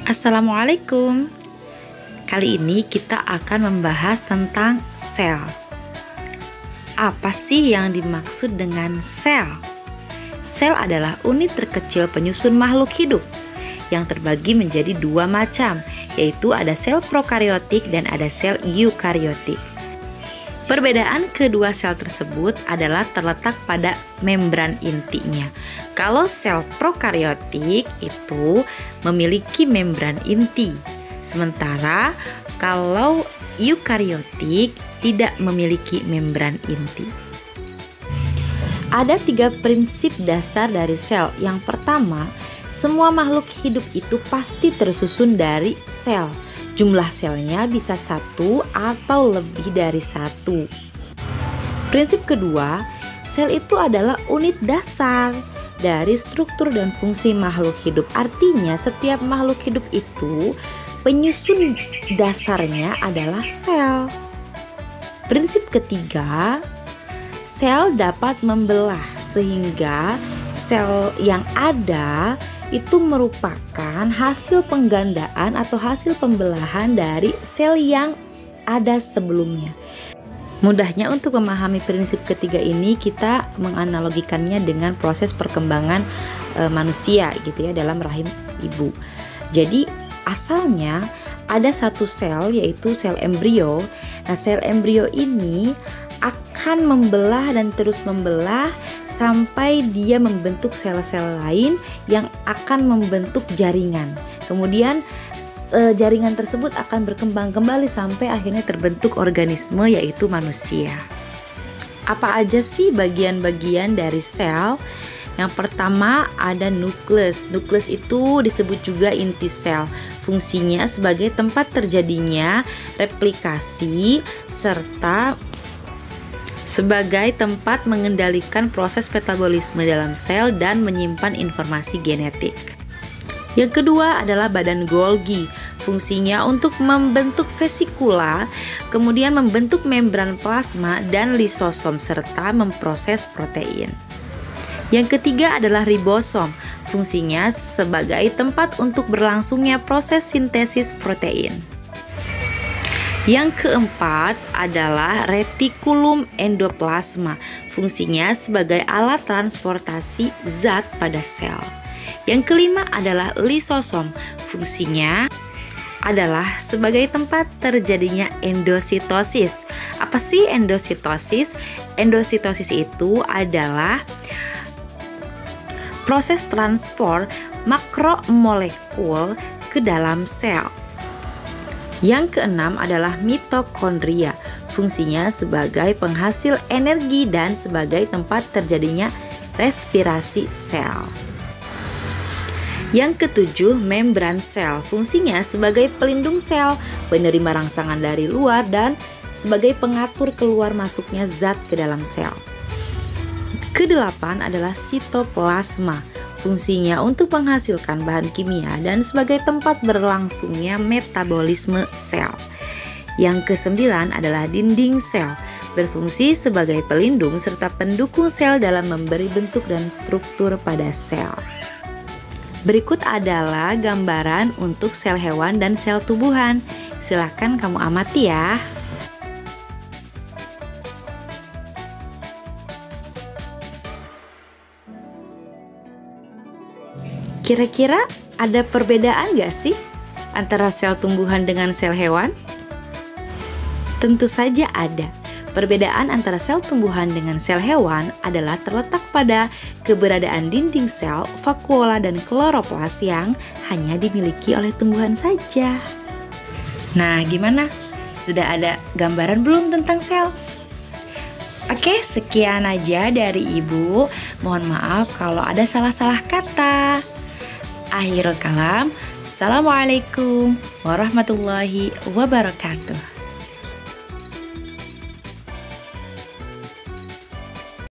Assalamualaikum. Kali ini kita akan membahas tentang sel. Apa sih yang dimaksud dengan sel? Sel adalah unit terkecil penyusun makhluk hidup yang terbagi menjadi dua macam, yaitu ada sel prokariotik dan ada sel eukariotik. Perbedaan kedua sel tersebut adalah terletak pada membran intinya. Kalau sel prokariotik itu memiliki membran inti, sementara kalau eukariotik tidak memiliki membran inti. Ada 3 prinsip dasar dari sel. Yang pertama, semua makhluk hidup itu pasti tersusun dari sel. Jumlah selnya bisa 1 atau lebih dari 1. Prinsip kedua, sel itu adalah unit dasar dari struktur dan fungsi makhluk hidup. Artinya setiap makhluk hidup itu penyusun dasarnya adalah sel. Prinsip ketiga, sel dapat membelah sehingga sel yang ada itu merupakan hasil penggandaan atau hasil pembelahan dari sel yang ada sebelumnya. Mudahnya untuk memahami prinsip ketiga ini, kita menganalogikannya dengan proses perkembangan manusia gitu ya, dalam rahim ibu. Jadi asalnya ada satu sel, yaitu sel embrio. Nah, sel embrio ini akan membelah dan terus membelah sampai dia membentuk sel-sel lain yang akan membentuk jaringan. Kemudian jaringan tersebut akan berkembang kembali sampai akhirnya terbentuk organisme, yaitu manusia. Apa aja sih bagian-bagian dari sel? Yang pertama ada nukleus. Nukleus itu disebut juga inti sel. Fungsinya sebagai tempat terjadinya replikasi serta sebagai tempat mengendalikan proses metabolisme dalam sel dan menyimpan informasi genetik. Yang kedua adalah badan Golgi. Fungsinya untuk membentuk vesikula, kemudian membentuk membran plasma dan lisosom serta memproses protein. Yang ketiga adalah ribosom. Fungsinya sebagai tempat untuk berlangsungnya proses sintesis protein. Yang keempat adalah retikulum endoplasma. Fungsinya sebagai alat transportasi zat pada sel. Yang kelima adalah lisosom. Fungsinya adalah sebagai tempat terjadinya endositosis. Apa sih endositosis? Endositosis itu adalah proses transport makromolekul ke dalam sel. Yang keenam adalah mitokondria. Fungsinya sebagai penghasil energi dan sebagai tempat terjadinya respirasi sel. Yang ketujuh, membran sel. Fungsinya sebagai pelindung sel, penerima rangsangan dari luar, dan sebagai pengatur keluar masuknya zat ke dalam sel. Kedelapan adalah sitoplasma. Fungsinya untuk menghasilkan bahan kimia dan sebagai tempat berlangsungnya metabolisme sel. Yang kesembilan adalah dinding sel, berfungsi sebagai pelindung serta pendukung sel dalam memberi bentuk dan struktur pada sel. Berikut adalah gambaran untuk sel hewan dan sel tumbuhan. Silakan kamu amati ya. Kira-kira ada perbedaan gak sih antara sel tumbuhan dengan sel hewan? Tentu saja ada. Perbedaan antara sel tumbuhan dengan sel hewan adalah terletak pada keberadaan dinding sel, vakuola, dan kloroplas yang hanya dimiliki oleh tumbuhan saja. Nah, gimana? Sudah ada gambaran belum tentang sel? Oke, sekian aja dari Ibu. Mohon maaf kalau ada salah-salah kata. Akhirul kalam, assalamualaikum warahmatullahi wabarakatuh.